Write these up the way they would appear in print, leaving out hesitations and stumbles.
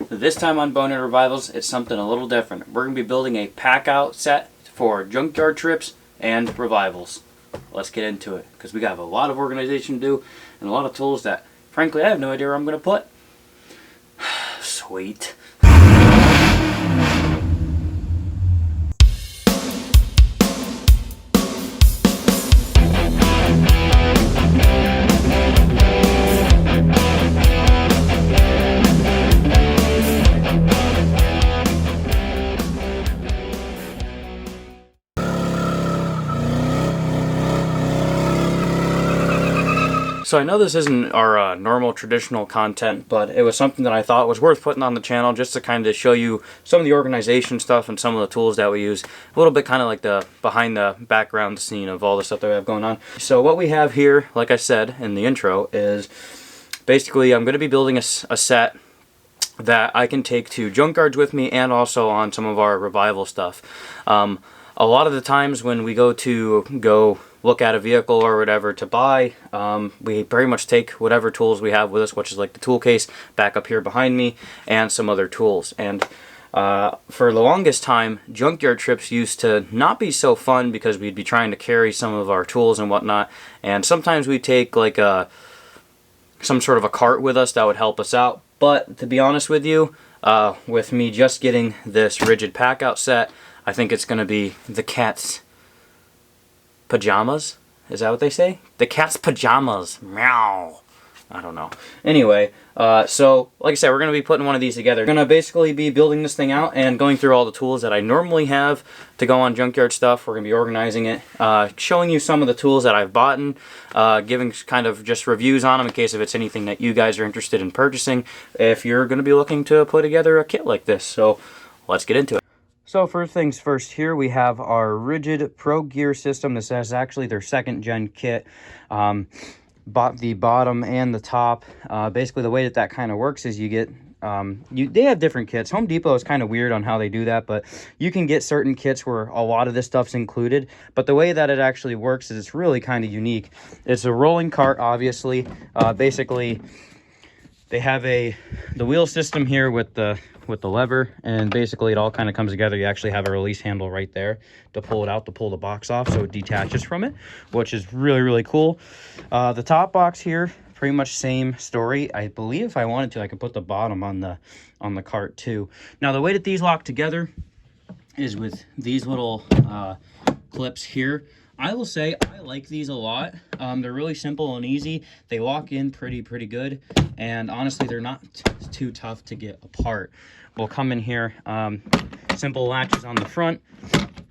This time on Bonehead Revivals, it's something a little different. We're going to be building a pack-out set for junkyard trips and revivals. Let's get into it, because we got a lot of organization to do and a lot of tools that, frankly, I have no idea where I'm going to put. Sweet. So I know this isn't our normal traditional content, but it was something that I thought was worth putting on the channel just to kind of show you some of the organization stuff and some of the tools that we use. A little bit kind of like the behind the background scene of all the stuff that we have going on. So what we have here, like I said in the intro, is basically I'm going to be building a set that I can take to junkyards with me and also on some of our revival stuff. A lot of the times when we go look at a vehicle or whatever to buy, we pretty much take whatever tools we have with us, which is like the tool case back up here behind me and some other tools. And for the longest time, junkyard trips used to not be so fun because we'd be trying to carry some of our tools and whatnot, and sometimes we'd take like some sort of a cart with us that would help us out. But to be honest with you, with me just getting this rigid pack out set, I think it's going to be the cat's pajamas. Is that what they say? The cat's pajamas. Meow. I don't know. Anyway, so like I said, we're going to be putting one of these together. We're going to basically be building this thing out and going through all the tools that I normally have to go on junkyard stuff. We're going to be organizing it, showing you some of the tools that I've bought, giving kind of just reviews on them in case if it's anything that you guys are interested in purchasing if you're going to be looking to put together a kit like this. So let's get into it. So first things first, here we have our Rigid Pro Gear system. This is actually their 2nd gen kit. Bought the bottom and the top. Basically the way that kind of works is you get, they have different kits. Home Depot is kind of weird on how they do that, but you can get certain kits where a lot of this stuff's included. But the way that it actually works is it's really kind of unique. It's a rolling cart, obviously. Basically, they have the wheel system here with the lever, and basically it all kind of comes together. You actually have a release handle right there to pull it out, to pull the box off, so it detaches from it, which is really, really cool. The top box here, pretty much same story. I believe if I wanted to, I could put the bottom on the cart too. Now the way that these lock together is with these little clips here. I will say I like these a lot. They're really simple and easy. They lock in pretty good, and honestly they're not too tough to get apart. We'll come in here, simple latches on the front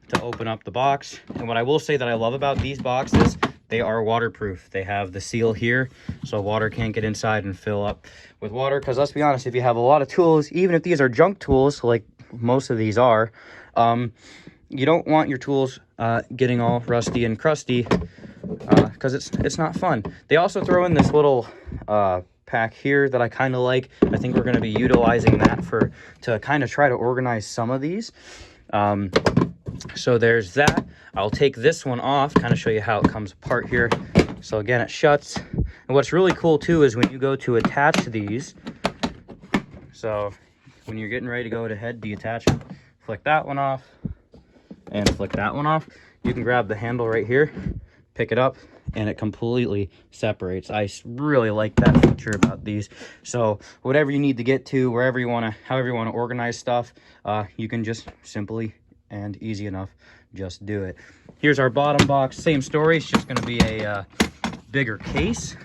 to open up the box. And what I will say that I love about these boxes, they are waterproof. They have the seal here so water can't get inside and fill up with water, because let's be honest, if you have a lot of tools, even if these are junk tools like most of these are, you don't want your tools getting all rusty and crusty, because it's not fun. They also throw in this little pack here that I kind of like. I think we're going to be utilizing that to kind of try to organize some of these. So there's that. I'll take this one off, kind of show you how it comes apart here. So again, it shuts. And what's really cool too is when you go to attach these, so when you're getting ready to go ahead, detach them, flick that one off and flick that one off. You can grab the handle right here, pick it up, and it completely separates. I really like that feature about these. So whatever you need to get to, wherever you want to, however you want to organize stuff, you can just simply and easy enough just do it. Here's our bottom box. Same story. It's just going to be a bigger case.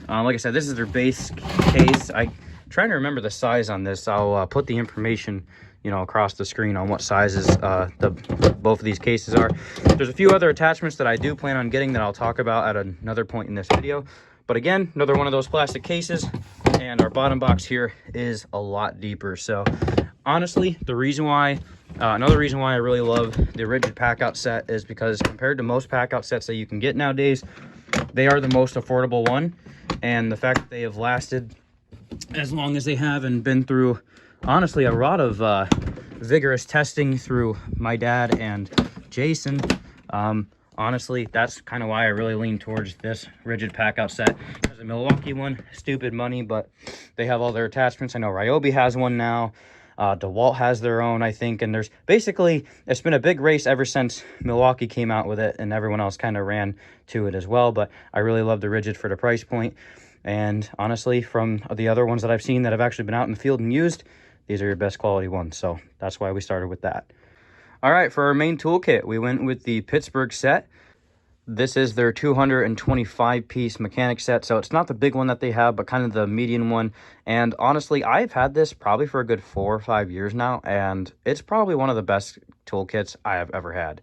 Like I said, this is their base case. I'm trying to remember the size on this. I'll put the information, you know, across the screen on what sizes both of these cases are. There's a few other attachments that I do plan on getting that I'll talk about at another point in this video. But again, another one of those plastic cases, and our bottom box here is a lot deeper. So honestly, the reason why, another reason why I really love the rigid pack out set is because compared to most pack out sets that you can get nowadays, they are the most affordable one. And the fact that they have lasted as long as they have and been through, honestly, a lot of vigorous testing through my dad and Jason, honestly, that's kind of why I really lean towards this rigid pack out set. has a Milwaukee one. Stupid money, but they have all their attachments. I know Ryobi has one now. DeWalt has their own, I think. And there's basically, it's been a big race ever since Milwaukee came out with it, and everyone else kind of ran to it as well. But I really love the Rigid for the price point. And honestly, from the other ones that I've seen that have actually been out in the field and used, these are your best quality ones. So that's why we started with that. All right, for our main toolkit, we went with the Pittsburgh set. This is their 225-piece mechanic set, so it's not the big one that they have, but kind of the medium one. And honestly, I've had this probably for a good 4 or 5 years now, and it's probably one of the best toolkits I have ever had.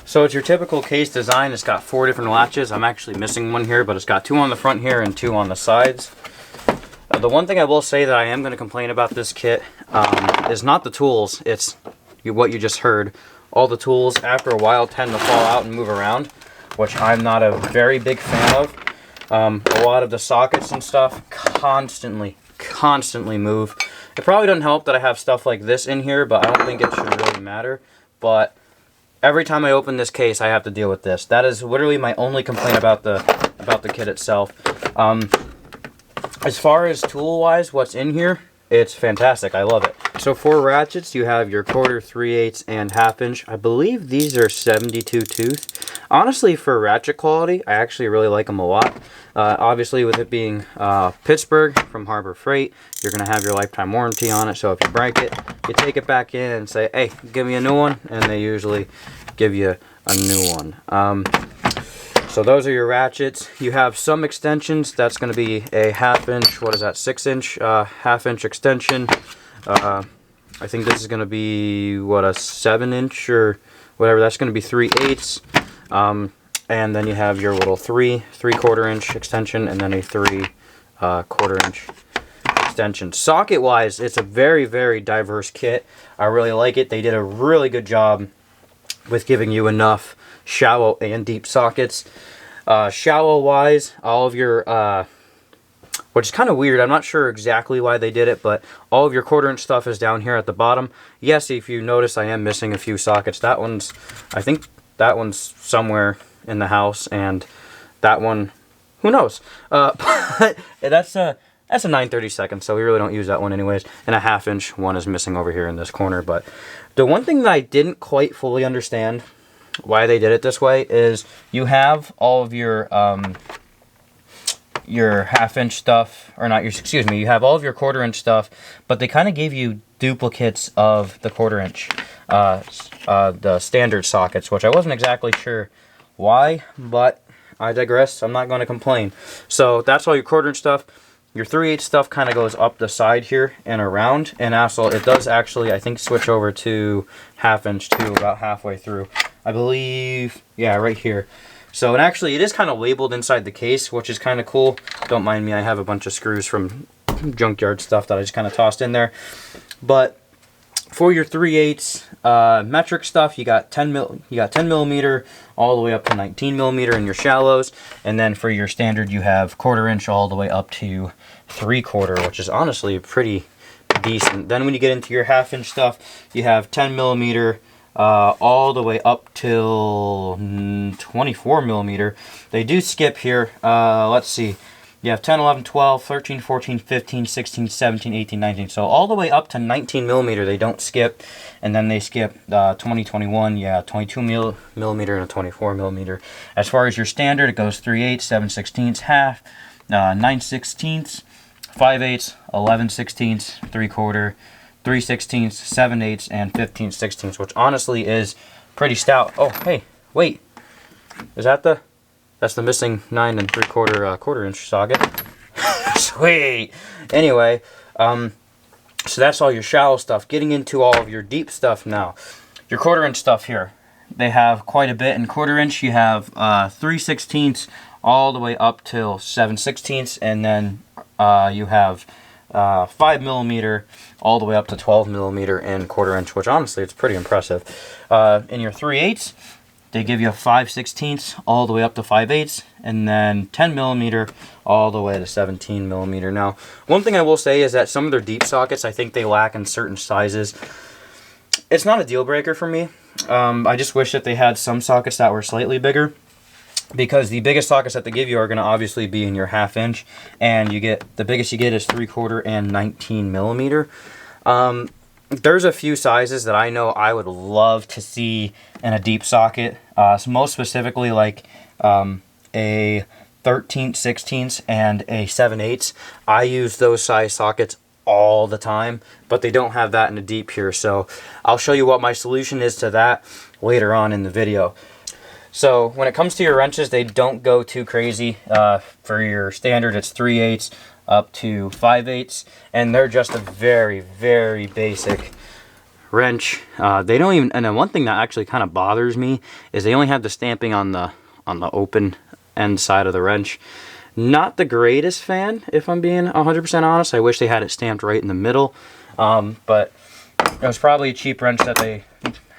So it's your typical case design. It's got 4 different latches. I'm actually missing one here, but it's got 2 on the front here and 2 on the sides. The one thing I will say that I am going to complain about this kit is not the tools. It's what you just heard. All the tools, after a while, tend to fall out and move around, which I'm not a very big fan of. A lot of the sockets and stuff constantly move. It probably doesn't help that I have stuff like this in here, but I don't think it should really matter. But every time I open this case, I have to deal with this. That is literally my only complaint about the kit itself. As far as tool-wise, what's in here, it's fantastic. I love it. So for ratchets, you have your 1/4, 3/8, and 1/2 inch. I believe these are 72 tooth. Honestly, for ratchet quality, I actually really like them a lot. Obviously, with it being Pittsburgh from Harbor Freight, you're going to have your lifetime warranty on it. So if you break it, you take it back in and say, hey, give me a new one. And they usually give you a new one. So those are your ratchets. You have some extensions. That's going to be a 1/2 inch, what is that, 6 inch, 1/2 inch extension. I think this is going to be, what, a 7 inch or whatever. That's going to be 3/8. And then you have your little 3/4 inch extension, and then a 3/4 inch extension. Socket wise, it's a very, very diverse kit. I really like it. They did a really good job with giving you enough shallow and deep sockets. Shallow wise, all of your which is kind of weird, I'm not sure exactly why they did it, but all of your 1/4 inch stuff is down here at the bottom. Yes, if you notice, I am missing a few sockets. That one's, I think that one's somewhere in the house, and that one, who knows. But that's a 9/32, so we really don't use that one anyways. And a 1/2 inch one is missing over here in this corner. But the one thing that I didn't quite fully understand why they did it this way is you have all of your 1/2 inch stuff, or not your, excuse me, you have all of your 1/4 inch stuff, but they kind of gave you duplicates of the 1/4 inch, the standard sockets, which I wasn't exactly sure why, but I digress. I'm not going to complain. So that's all your 1/4 inch stuff. Your 3/8 stuff kind of goes up the side here and around, and also it does actually, I think, switch over to 1/2 inch too, about halfway through. I believe, yeah, right here. So it actually, it is kind of labeled inside the case, which is kind of cool. Don't mind me, I have a bunch of screws from Junkyard stuff that I just kind of tossed in there. But for your 3/8 metric stuff, you got 10 millimeter all the way up to 19 millimeter in your shallows, and then for your standard, you have 1/4 inch all the way up to 3/4, which is honestly pretty decent. Then when you get into your 1/2 inch stuff, you have 10 millimeter. All the way up till 24 millimeter. They do skip here. Let's see. You have 10, 11, 12, 13, 14, 15, 16, 17, 18, 19. So all the way up to 19 millimeter they don't skip. And then they skip 20, 21, yeah, 22 millimeter and a 24 millimeter. As far as your standard, it goes 3/8, 7/16, 1/2, 9/16, 5/8, 11/16, 3/4, 3/16, 7/8, and 15/16, which honestly is pretty stout. Oh, hey, wait. Is that the... That's the missing 9 3/4 1/4 inch socket. Sweet. Anyway, so that's all your shallow stuff. Getting into all of your deep stuff now. Your 1/4 inch stuff here. They have quite a bit. In 1/4 inch, you have 3/16 all the way up till 7/16, and then you have 5 millimeter all the way up to 12 millimeter in 1/4 inch, which honestly it's pretty impressive. In your 3/8, they give you 5/16 all the way up to 5/8, and then 10 millimeter all the way to 17 millimeter. Now, one thing I will say is that some of their deep sockets, I think they lack in certain sizes. It's not a deal breaker for me. I just wish that they had some sockets that were slightly bigger. because the biggest sockets that they give you are going to obviously be in your 1/2 inch, and you get, the biggest you get is 3/4 and 19 millimeter. There's a few sizes that I know I would love to see in a deep socket, so most specifically like a 13 16ths and a 7/8. I use those size sockets all the time, but they don't have that in the deep here, so I'll show you what my solution is to that later on in the video. So when it comes to your wrenches, they don't go too crazy. For your standard, it's 3/8 up to 5/8, and they're just a very, very basic wrench. They don't even, and then one thing that actually kind of bothers me is they only have the stamping on the open end side of the wrench. Not the greatest fan, if I'm being 100% honest. I wish they had it stamped right in the middle, but it was probably a cheap wrench that they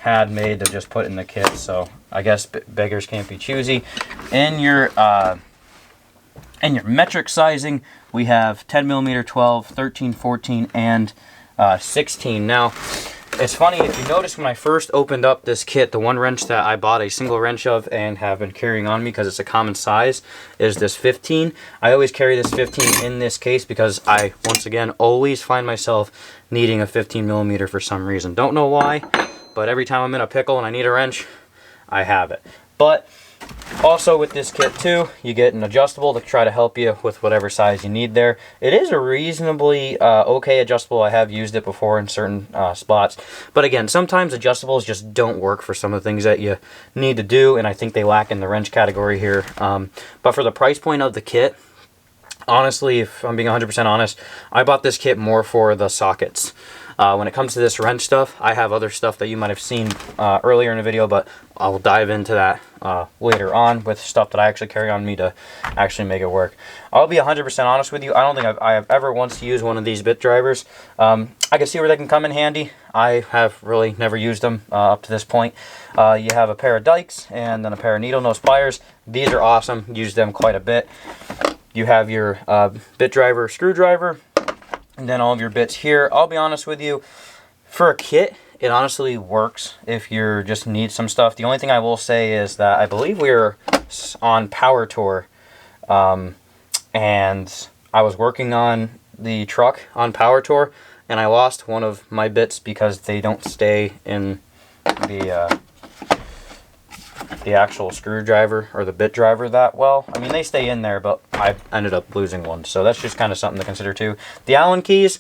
had made to just put in the kit, so I guess beggars can't be choosy. In your metric sizing, we have 10 millimeter, 12, 13, 14, and 16. Now, it's funny, if you notice when I first opened up this kit, the one wrench that I bought a single wrench of and have been carrying on me because it's a common size is this 15. I always carry this 15 in this case because I, once again, always find myself needing a 15 millimeter for some reason. Don't know why, but every time I'm in a pickle and I need a wrench, I have it. But also with this kit too, you get an adjustable to try to help you with whatever size you need there. It is a reasonably okay adjustable. I have used it before in certain spots. But again, sometimes adjustables just don't work for some of the things that you need to do, and I think they lack in the wrench category here. But for the price point of the kit, honestly, if I'm being 100% honest, I bought this kit more for the sockets. When it comes to this wrench stuff, I have other stuff that you might have seen earlier in the video, but I'll dive into that later on with stuff that I actually carry on me to actually make it work. I'll be 100% honest with you. I don't think I have ever once used one of these bit drivers. I can see where they can come in handy. I have really never used them up to this point. You have a pair of dikes and then a pair of needle nose pliers. These are awesome. Use them quite a bit. You have your bit driver, screwdriver, and then all of your bits here. I'll be honest with you, for a kit, it honestly works if you just need some stuff. The only thing I will say is that I believe we were on Power Tour, and I was working on the truck on Power Tour, and I lost one of my bits because they don't stay in the actual screwdriver or the bit driver that well. I mean, they stay in there, but I ended up losing one, so that's just kind of something to consider too. The Allen keys,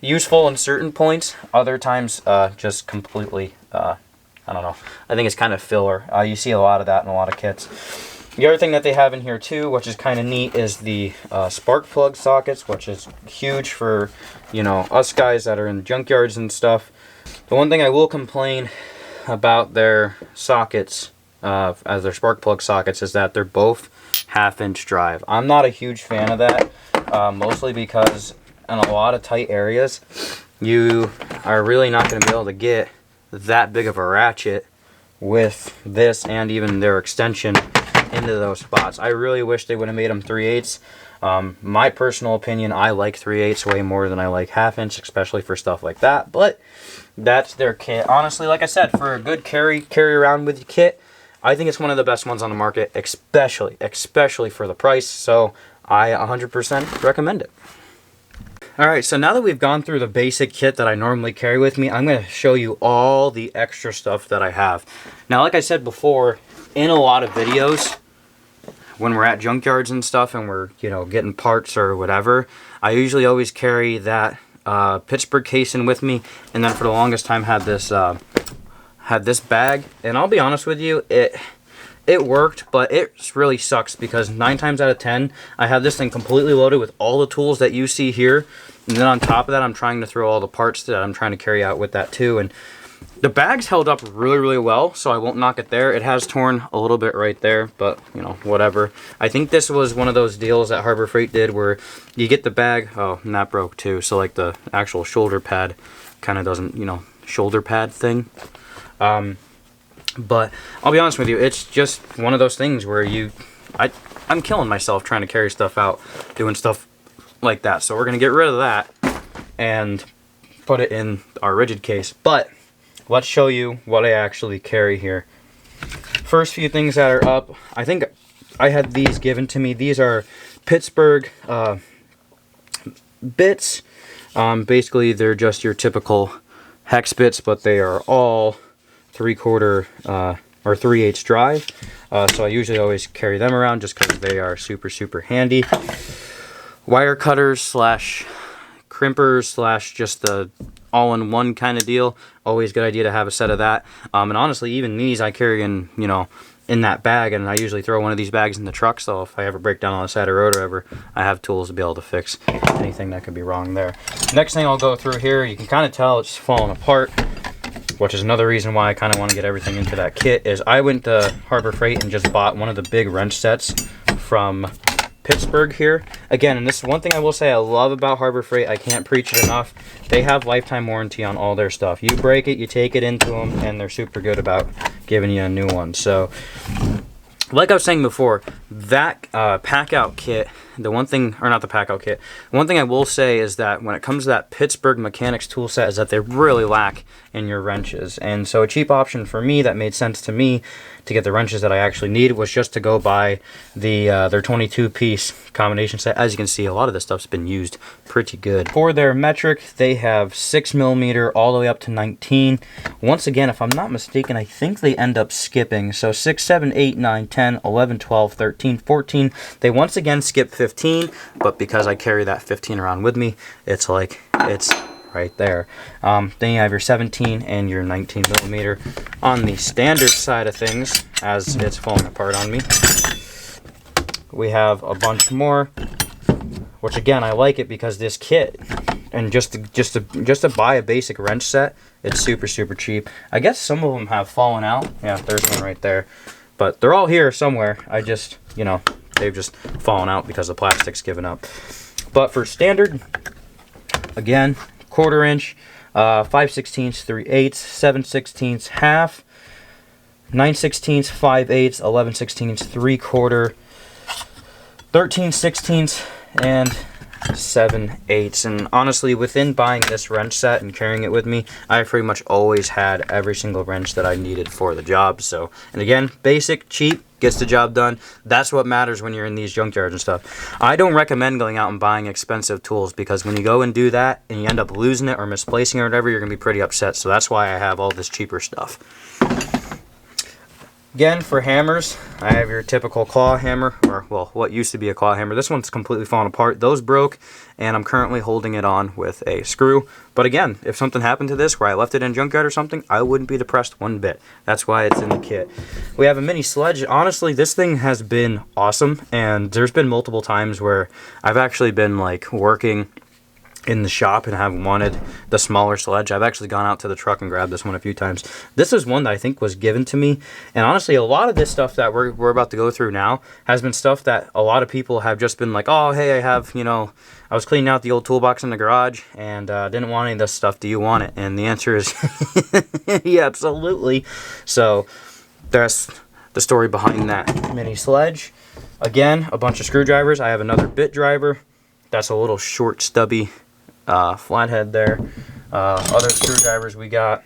useful in certain points, other times just completely, I don't know, I think it's kind of filler. You see a lot of that in a lot of kits. The other thing that they have in here too, which is kind of neat, is the spark plug sockets, which is huge for, you know, us guys that are in junkyards and stuff. The one thing I will complain about their sockets, as their spark plug sockets, is that they're both 1/2 inch drive. I'm not a huge fan of that, mostly because in a lot of tight areas, you are really not going to be able to get that big of a ratchet with this and even their extension into those spots. I really wish they would have made them 3/8. My personal opinion, I like 3/8 way more than I like 1/2 inch, especially for stuff like that, but that's their kit. Honestly, like I said, for a good carry around with your kit, I think it's one of the best ones on the market, especially for the price, so I 100% recommend it. Alright, so now that we've gone through the basic kit that I normally carry with me, I'm going to show you all the extra stuff that I have. Now, like I said before, in a lot of videos, when we're at junkyards and stuff and we're, you know, getting parts or whatever, I usually always carry that Pittsburgh casing with me, and then for the longest time had this bag, and I'll be honest with you, it worked, but it really sucks because 9 times out of 10 I have this thing completely loaded with all the tools that you see here, and then on top of that I'm trying to throw all the parts that I'm trying to carry out with that too. And the bag's held up really well, so I won't knock it there. It has torn a little bit right there, but you know, whatever. I think this was one of those deals that Harbor Freight did where you get the bag, oh, and that broke too, so like the actual shoulder pad kind of doesn't, you know, shoulder pad thing. But I'll be honest with you, it's just one of those things where I'm killing myself trying to carry stuff out, doing stuff like that. So we're going to get rid of that and put it in our rigid case. But let's show you what I actually carry here. First few things that are up, I think I had these given to me. These are Pittsburgh bits. Basically, they're just your typical hex bits, but they are all 3/4 or 3/8 drive. So I usually always carry them around just because they are super handy. Wire cutters slash crimpers slash just the all-in-one kind of deal. Always good idea to have a set of that. And honestly, even these I carry in, you know, in that bag, and I usually throw one of these bags in the truck, so if I ever break down on the side of the road or ever, I have tools to be able to fix anything that could be wrong there. Next thing I'll go through here, you can kind of tell it's falling apart, which is another reason why I kind of want to get everything into that kit, is I went to Harbor Freight and just bought one of the big wrench sets from Pittsburgh here. Again, and this is one thing I will say I love about Harbor Freight, I can't preach it enough, they have lifetime warranty on all their stuff. You break it, you take it into them, and they're super good about giving you a new one. So like I was saying before, that pack out kit, the one thing, or not the pack out kit, one thing I will say is that when it comes to that Pittsburgh Mechanics tool set is that they really lack in your wrenches. And so a cheap option for me that made sense to me to get the wrenches that I actually need was just to go buy the their 22-piece combination set. As you can see, a lot of this stuff's been used pretty good. For their metric, they have 6mm all the way up to 19. Once again, if I'm not mistaken, I think they end up skipping. So 6, 7, 8, 9, 10, 11, 12, 13, 14. They once again skip 15, but because I carry that 15 around with me, it's like, it's right there. Then you have your 17 and your 19mm. On the standard side of things, as it's falling apart on me, we have a bunch more, which again, I like it because this kit, and just to buy a basic wrench set, it's super cheap. I guess some of them have fallen out. Yeah, there's one right there, but they're all here somewhere. I just, you know, they've just fallen out because the plastic's given up. But for standard, again, 1/4 inch, 5/16, 3/8, 7/16, half, 9/16, 5/8, 11/16, 3/4, 13/16, and 7/8. And honestly, within buying this wrench set and carrying it with me, I pretty much always had every single wrench that I needed for the job. So, and again, basic, cheap, gets the job done. That's what matters when you're in these junkyards and stuff. I don't recommend going out and buying expensive tools, because when you go and do that and you end up losing it or misplacing it or whatever, you're going to be pretty upset. So that's why I have all this cheaper stuff. Again, for hammers, I have your typical claw hammer, or well, what used to be a claw hammer. This one's completely fallen apart. Those broke, and I'm currently holding it on with a screw. But again, if something happened to this where I left it in Junkyard or something, I wouldn't be depressed one bit. That's why it's in the kit. We have a mini sledge. Honestly, this thing has been awesome, and there's been multiple times where I've actually been like working in the shop and have wanted the smaller sledge. I've actually gone out to the truck and grabbed this one a few times. This is one that I think was given to me, and honestly, a lot of this stuff that we're about to go through now has been stuff that a lot of people have just been like, oh, hey, I have, you know, I was cleaning out the old toolbox in the garage and didn't want any of this stuff. Do you want it? And the answer is yeah, absolutely. So that's the story behind that mini sledge. Again, a bunch of screwdrivers. I have another bit driver. That's a little short, stubby flathead there. Other screwdrivers, we got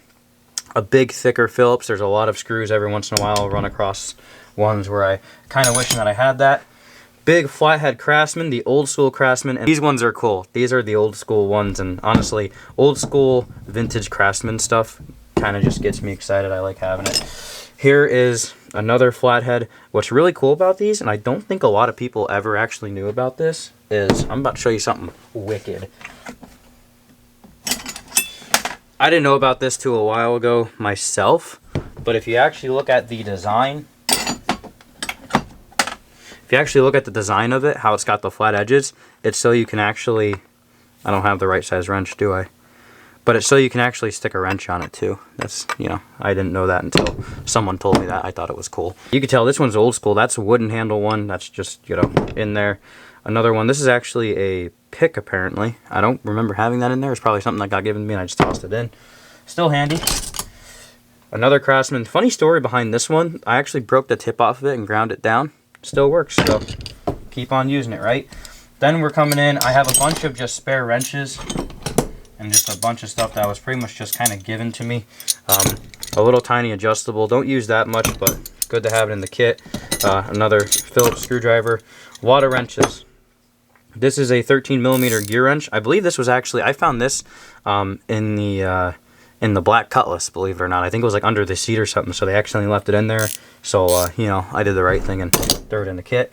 a big, thicker Phillips. There's a lot of screws. Every once in a while I'll run across ones where I kind of wishing that I had that. Big flathead Craftsman, the old school Craftsman, and these ones are cool. These are the old school ones, and honestly, old school vintage Craftsman stuff kind of just gets me excited. I like having it. Here is another flathead. What's really cool about these, and I don't think a lot of people ever actually knew about this, is I'm about to show you something wicked. I didn't know about this till a while ago myself, but if you actually look at the design, of it, how it's got the flat edges, it's so you can actually, I don't have the right size wrench, do I? But it's so you can actually stick a wrench on it too. That's, you know, I didn't know that until someone told me that. I thought it was cool. You can tell this one's old school. That's a wooden handle one. That's just, you know, in there. Another one, this is actually a pick apparently. I don't remember having that in there. It's probably something that got given to me and I just tossed it in. Still handy. Another Craftsman. Funny story behind this one. I actually broke the tip off of it and ground it down. Still works, so keep on using it, right? Then we're coming in. I have a bunch of just spare wrenches and just a bunch of stuff that was pretty much just kind of given to me. A little tiny adjustable. Don't use that much, but good to have it in the kit. Another Phillips screwdriver. A lot of wrenches. This is a 13mm gear wrench. I believe this was actually, I found this in the black Cutlass, believe it or not. I think it was like under the seat or something, so they accidentally left it in there. So, you know, I did the right thing and threw it in the kit.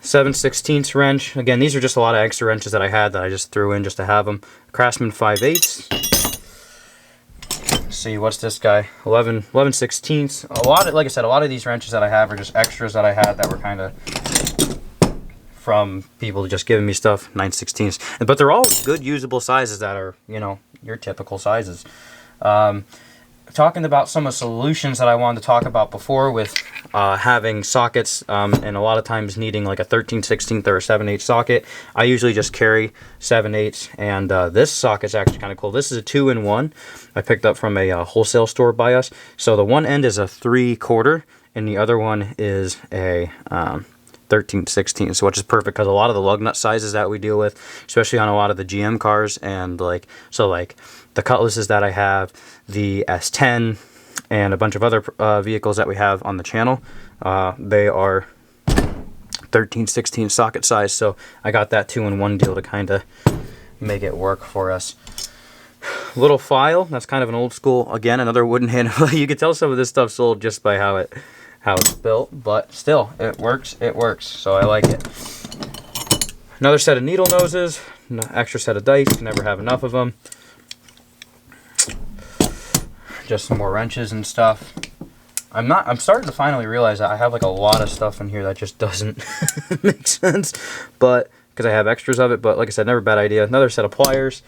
7/16 wrench. Again, these are just a lot of extra wrenches that I had that I just threw in just to have them. Craftsman 5/8. Let's see, what's this guy? 11/16. A lot of, like I said, a lot of these wrenches that I have are just extras that I had that were kind of from people just giving me stuff. 9/16. But they're all good usable sizes that are, you know, your typical sizes. Talking about some of the solutions that I wanted to talk about before with having sockets and a lot of times needing like a 13/16 or a 7/8 socket. I usually just carry 7/8, and this socket's actually kind of cool. This is a 2-in-1 I picked up from a wholesale store by us. So the one end is a 3/4 and the other one is a 13/16, so which is perfect because a lot of the lug nut sizes that we deal with, especially on a lot of the GM cars, and like the Cutlasses that I have, the S10, and a bunch of other vehicles that we have on the channel, they are 13/16 socket size. So I got that 2-in-1 deal to kind of make it work for us. Little file, that's kind of an old school, again, another wooden handle. You can tell some of this stuff's old just by how it's built, but still, it works, so I like it. Another set of needle noses, extra set of dice, can never have enough of them. Just some more wrenches and stuff. I'm starting to finally realize that I have like a lot of stuff in here that just doesn't make sense, but because I have extras of it, but like I said, never a bad idea. Another set of pliers.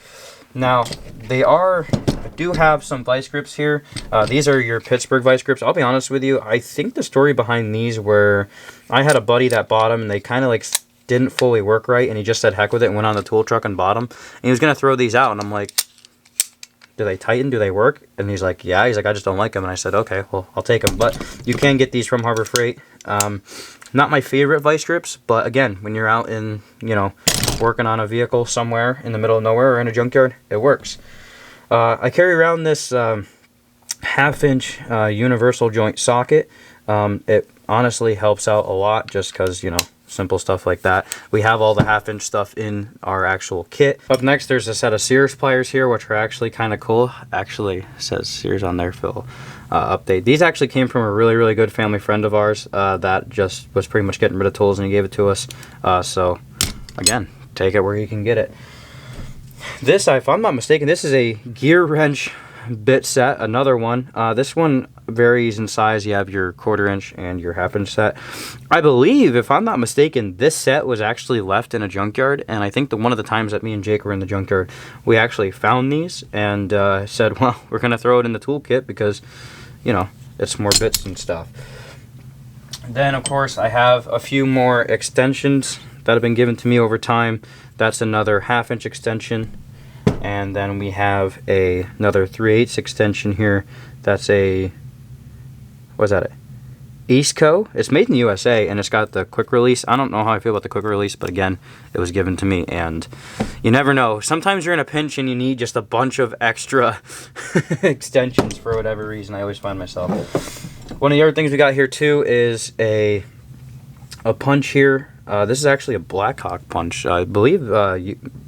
Now, I do have some vice grips here. These are your Pittsburgh vice grips. I'll be honest with you, I think the story behind these were, I had a buddy that bought them and they kind of like didn't fully work right, and he just said heck with it and went on the tool truck and bought them. And he was going to throw these out, and I'm like, do they tighten? Do they work? And he's like, yeah. He's like, I just don't like them. And I said, okay, well, I'll take them. But you can get these from Harbor Freight. Not my favorite vice grips, but again, when you're out in, you know, working on a vehicle somewhere in the middle of nowhere or in a junkyard, it works. I carry around this 1/2-inch universal joint socket. It honestly helps out a lot just because, you know, simple stuff like that. We have all the 1/2-inch stuff in our actual kit. Up next, there's a set of Sears pliers here, which are actually kind of cool. Actually says Sears on there, Phil. Update. These actually came from a really good family friend of ours that just was pretty much getting rid of tools, and he gave it to us. So again, take it where you can get it. This, if I'm not mistaken, this is a gear wrench bit set, another one. This one varies in size. You have your 1/4-inch and your 1/2-inch set. I believe, if I'm not mistaken, this set was actually left in a junkyard, and I think one of the times that me and Jake were in the junkyard, we actually found these and said, well, we're going to throw it in the toolkit because, you know, it's more bits and stuff. Then, of course, I have a few more extensions that have been given to me over time. That's another 1/2-inch extension. And then we have another 3/8 extension here. That's a, what's that? Eastco. It's made in the USA, and it's got the quick release. I don't know how I feel about the quick release, but again, it was given to me, and you never know. Sometimes you're in a pinch and you need just a bunch of extra extensions for whatever reason. I always find myself. One of the other things we got here too is a punch here. This is actually a Blackhawk punch. I believe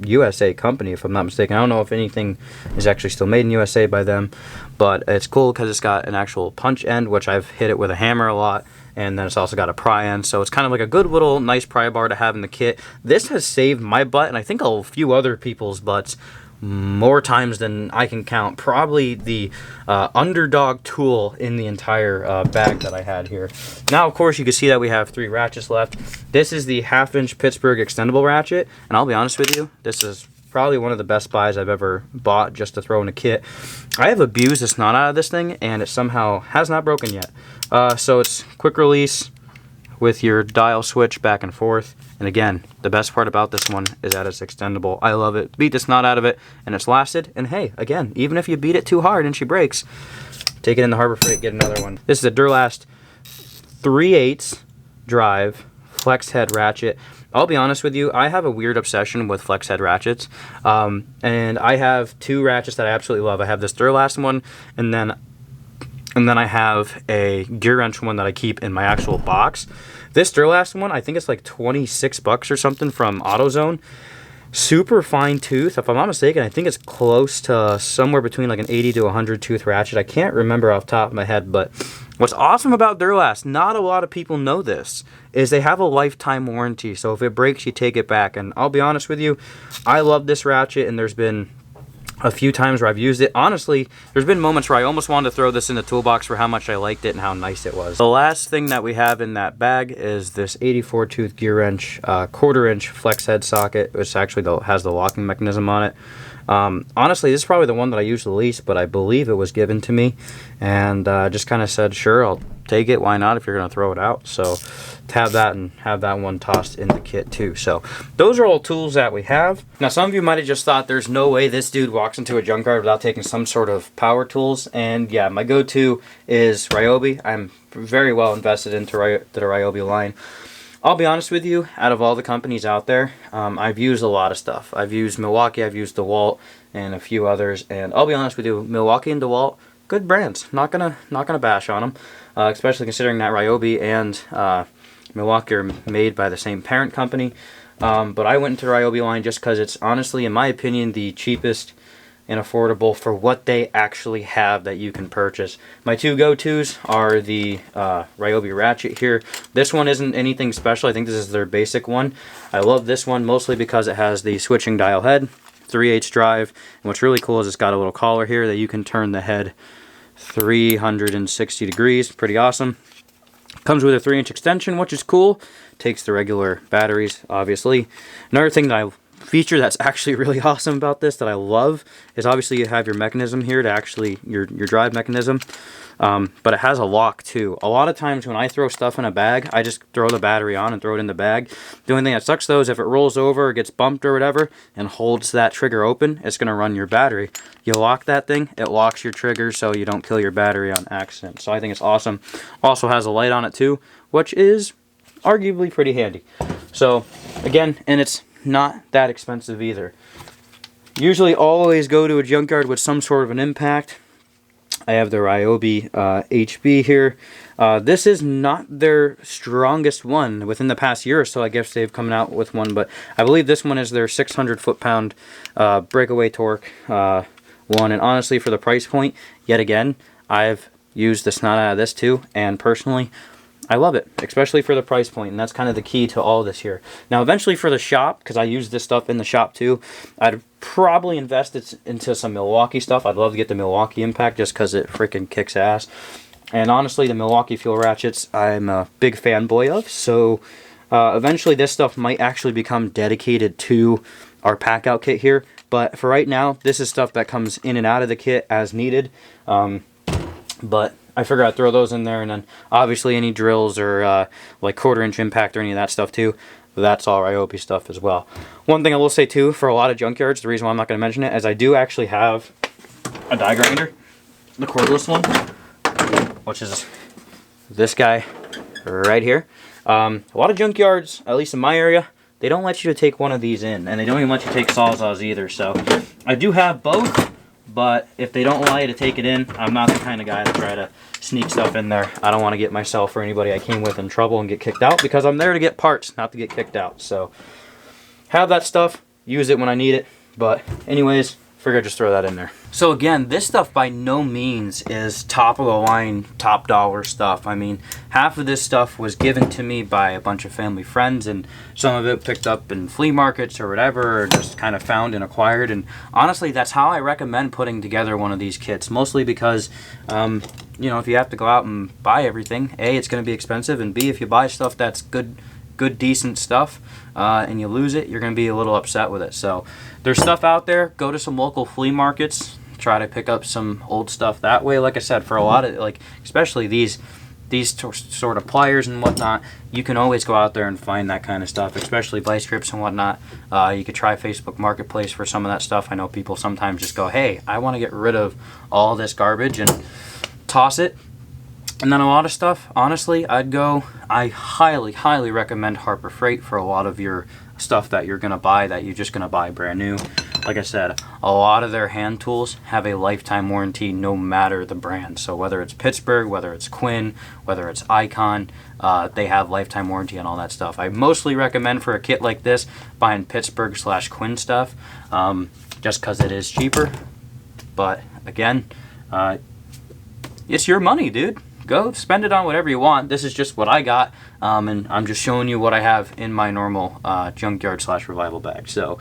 USA company, if I'm not mistaken. I don't know if anything is actually still made in USA by them, but it's cool because it's got an actual punch end, which I've hit it with a hammer a lot, and then it's also got a pry end, so it's kind of like a good little nice pry bar to have in the kit. This has saved my butt, and I think a few other people's butts, more times than I can count. Probably the underdog tool in the entire bag that I had here. Now, of course, you can see that we have 3 ratchets left. This is the 1/2-inch Pittsburgh extendable ratchet, and I'll be honest with you, this is probably one of the best buys I've ever bought just to throw in a kit. I have abused the snot out of this thing, and it somehow has not broken yet. So it's quick release with your dial switch back and forth. And again, the best part about this one is that it's extendable. I love it. Beat the snot out of it, and it's lasted. And hey, again, even if you beat it too hard and she breaks, take it in the Harbor Freight, get another one. This is a Durlast 3/8 drive flex head ratchet. I'll be honest with you, I have a weird obsession with flex head ratchets. And I have 2 ratchets that I absolutely love. I have this Durlast one, and then And then I have a gear wrench one that I keep in my actual box. This Durlast one, I think it's like 26 bucks or something from AutoZone. Super fine tooth. If I'm not mistaken, I think it's close to somewhere between like an 80 to 100 tooth ratchet. I can't remember off the top of my head, but what's awesome about Durlast, not a lot of people know this, is they have a lifetime warranty. So if it breaks, you take it back. And I'll be honest with you, I love this ratchet, and there's been a few times where I've used it. Honestly, there's been moments where I almost wanted to throw this in the toolbox for how much I liked it and how nice it was. The last thing that we have in that bag is this 84 tooth gear wrench, 1/4 inch flex head socket, which actually has the locking mechanism on it. Honestly, this is probably the one that I use the least, but I believe it was given to me, and just kind of said, sure, I'll take it. Why not if you're going to throw it out? So to have that and have that one tossed in the kit too. So those are all tools that we have. Now, some of you might have just thought there's no way this dude walks into a junkyard without taking some sort of power tools. And yeah, my go-to is Ryobi. I'm very well invested into the Ryobi line. I'll be honest with you, out of all the companies out there, I've used a lot of stuff. I've used Milwaukee, I've used DeWalt, and a few others. And I'll be honest with you, Milwaukee and DeWalt, good brands. Not gonna bash on them, especially considering that Ryobi and Milwaukee are made by the same parent company. But I went into the Ryobi line just because it's honestly, in my opinion, the cheapest and affordable for what they actually have that you can purchase. My two go-tos are the Ryobi ratchet here. This one isn't anything special. I think this is their basic one. I love this one mostly because it has the switching dial head, 3/8 drive, and what's really cool is it's got a little collar here that you can turn the head 360 degrees. Pretty awesome. Comes with a 3-inch extension, which is cool. Takes the regular batteries, obviously. Another thing that feature that's actually really awesome about this that I love is obviously you have your mechanism here to actually, your drive mechanism, but it has a lock too. A lot of times when I throw stuff in a bag, I just throw the battery on and throw it in the bag. The only thing that sucks though is if it rolls over or gets bumped or whatever and holds that trigger open, it's going to run your battery. You lock that thing, it locks your trigger so you don't kill your battery on accident. So I think it's awesome. Also has a light on it too, which is arguably pretty handy. So again, and it's not that expensive either. Usually always go to a junkyard with some sort of an impact. I have the Ryobi HB here. This is not their strongest one. Within the past year or so, I guess they've come out with one, but I believe this one is their 600 foot-pound breakaway torque one. And honestly, for the price point, yet again, I've used the snot out of this too, and personally, I love it, especially for the price point, and that's kind of the key to all this here. Now, eventually for the shop, because I use this stuff in the shop too, I'd probably invest into some Milwaukee stuff. I'd love to get the Milwaukee Impact just because it freaking kicks ass. And honestly, the Milwaukee fuel ratchets, I'm a big fanboy of, so eventually this stuff might actually become dedicated to our pack-out kit here. But for right now, this is stuff that comes in and out of the kit as needed. But I figured I'd throw those in there, and then obviously any drills or like 1/4 inch impact or any of that stuff too. That's all Ryobi stuff as well. One thing I will say too, for a lot of junkyards, the reason why I'm not going to mention it is I do actually have a die grinder, the cordless one, which is this guy right here. A lot of junkyards, at least in my area, they don't let you take one of these in, and they don't even let you take sawzalls either. So I do have both. But if they don't allow you to take it in, I'm not the kind of guy to try to sneak stuff in there. I don't want to get myself or anybody I came with in trouble and get kicked out, because I'm there to get parts, not to get kicked out. So have that stuff, use it when I need it. But anyways, figure I'd just throw that in there. So again, this stuff by no means is top of the line, top dollar stuff. I mean, half of this stuff was given to me by a bunch of family friends, and some of it picked up in flea markets or whatever, or just kind of found and acquired. And honestly, that's how I recommend putting together one of these kits, mostly because, you know, if you have to go out and buy everything, A, it's going to be expensive, and B, if you buy stuff that's good, decent stuff, and you lose it, you're going to be a little upset with it. So there's stuff out there. Go to some local flea markets, try to pick up some old stuff that way. Like I said, for a lot of, like, especially these sort of pliers and whatnot, you can always go out there and find that kind of stuff, especially vice grips and whatnot. You could try Facebook Marketplace for some of that stuff. I know people sometimes just go, hey, I want to get rid of all this garbage, and toss it. And then a lot of stuff, honestly, I highly recommend Harbor Freight for a lot of your stuff that you're going to buy, that you're just going to buy brand new. like I said, a lot of their hand tools have a lifetime warranty no matter the brand. So whether it's Pittsburgh, whether it's Quinn, whether it's Icon, they have lifetime warranty and all that stuff. I mostly recommend for a kit like this buying Pittsburgh/Quinn stuff, just because it is cheaper. But again, it's your money, dude. Go spend it on whatever you want. This is just what I got, and I'm just showing you what I have in my normal Junkyard/Revival bag. So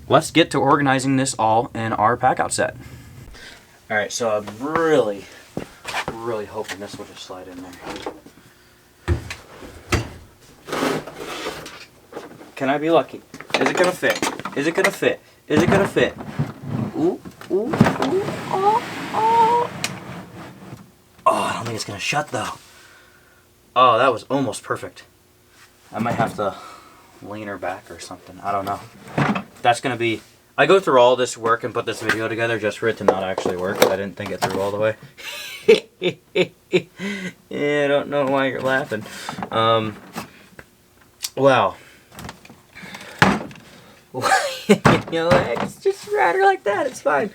let's get to organizing this all in our pack out set. All right, so I'm really hoping this will just slide in there. Can I be lucky? Is it gonna fit? Is it gonna fit? Is it gonna fit? Ooh, ooh, ooh, oh, oh. Oh, I don't think it's gonna shut though. Oh, that was almost perfect. I might have to lean her back or something. I don't know. That's gonna be... I go through all this work and put this video together just for it to not actually work. I didn't think it through all the way. Yeah, I don't know why you're laughing. Wow. You know, it's just ride her like that. It's fine.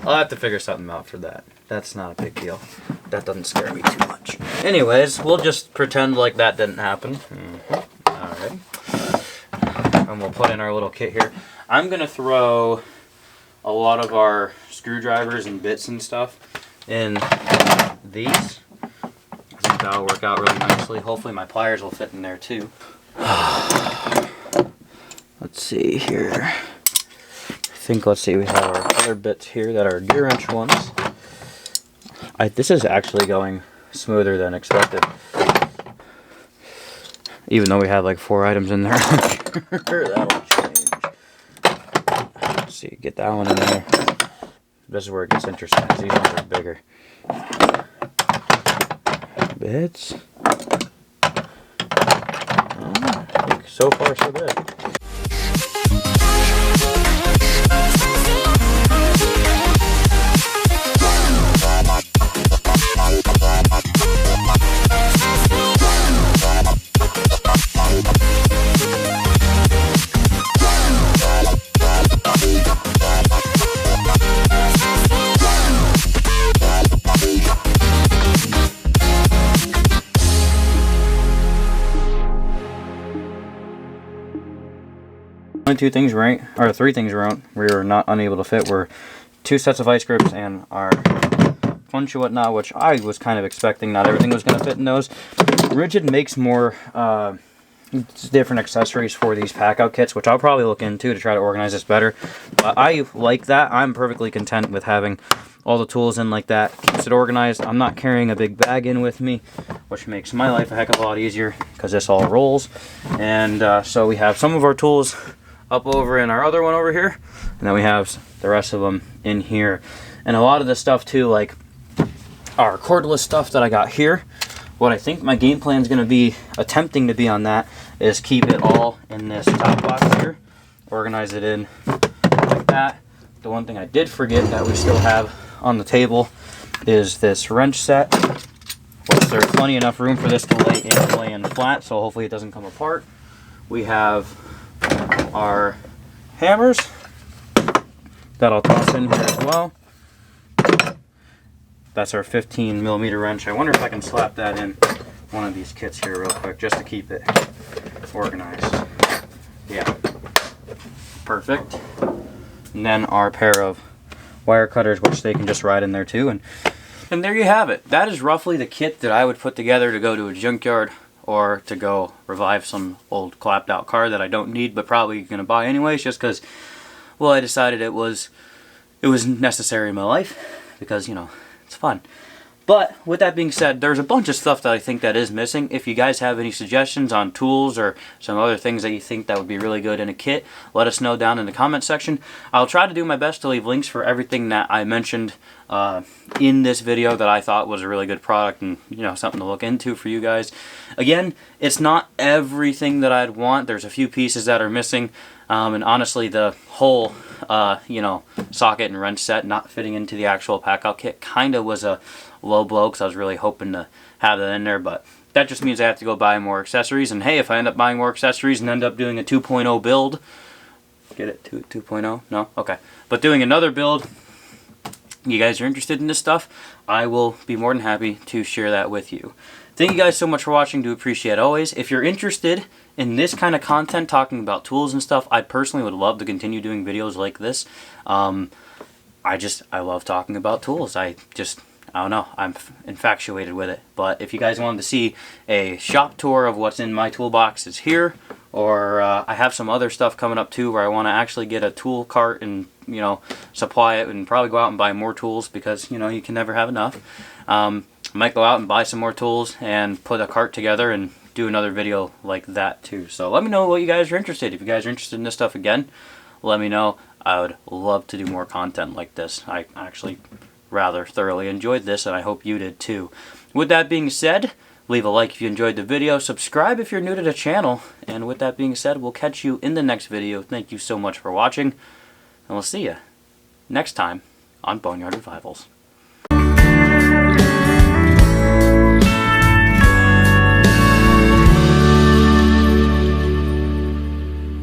I'll have to figure something out for that. That's not a big deal. That doesn't scare me too much. Anyways, we'll just pretend like that didn't happen. Alright. And we'll put in our little kit here. I'm going to throw a lot of our screwdrivers and bits and stuff in these. I think that'll work out really nicely. Hopefully my pliers will fit in there too. Let's see here. Let's see, we have our other bits here that are gear wrench ones. This is actually going smoother than expected. Even though we have like 4 items in there. That'll change. Let's see, get that one in there. This is where it gets interesting, because these ones are bigger. Bits. Oh, so far so good. Only 2 things right, or 3 things we were not unable to fit were 2 sets of vice grips and our punch and whatnot, which I was kind of expecting. Not everything was going to fit in those. Rigid makes more different accessories for these pack out kits, which I'll probably look into to try to organize this better. But I like that. I'm perfectly content with having all the tools in like that. Keeps it organized. I'm not carrying a big bag in with me, which makes my life a heck of a lot easier because this all rolls. And so we have some of our tools up over in our other one over here, and then we have the rest of them in here. And a lot of the stuff too, like our cordless stuff that I got here, what I think my game plan is going to be attempting to be on that is keep it all in this top box here, organize it in like that. The one thing I did forget that we still have on the table is this wrench set, which there's plenty enough room for this to lay in flat, so hopefully it doesn't come apart. We have our hammers that I'll toss in here as well. That's our 15mm wrench. I wonder if I can slap that in one of these kits here real quick just to keep it organized. Yeah, perfect. And then our pair of wire cutters, which they can just ride in there too. And there you have it. That is roughly the kit that I would put together to go to a junkyard or to go revive some old clapped out car that I don't need but probably going to buy anyways, just because, well, I decided it was necessary in my life because, you know, it's fun. But with that being said, there's a bunch of stuff that I think that is missing. If you guys have any suggestions on tools or some other things that you think that would be really good in a kit, let us know down in the comment section. I'll try to do my best to leave links for everything that I mentioned in this video that I thought was a really good product and, you know, something to look into for you guys. Again, it's not everything that I'd want. There's a few pieces that are missing, and honestly, the whole you know, socket and wrench set not fitting into the actual pack-out kit kind of was a low blow because I was really hoping to have that in there, but that just means I have to go buy more accessories. And hey, if I end up buying more accessories and end up doing a 2.0 build, Get it? 2.0? No? Okay. But doing another build, you guys are interested in this stuff, I will be more than happy to share that with you. Thank you guys so much for watching. Do appreciate it always. If you're interested in this kind of content, talking about tools and stuff, I personally would love to continue doing videos like this. I love talking about tools. I don't know, I'm infatuated with it. But if you guys wanted to see a shop tour of what's in my toolbox, it's here. Or I have some other stuff coming up too, where I want to actually get a tool cart and, you know, supply it, and probably go out and buy more tools, because, you know, you can never have enough. Might go out and buy some more tools and put a cart together and do another video like that too. So let me know what you guys are interested. If you guys are interested in this stuff again, let me know. I would love to do more content like this. I actually rather thoroughly enjoyed this, and I hope you did too. With that being said, leave a like if you enjoyed the video, subscribe if you're new to the channel, and with that being said, we'll catch you in the next video. Thank you so much for watching, and we'll see you next time on Boneyard Revivals.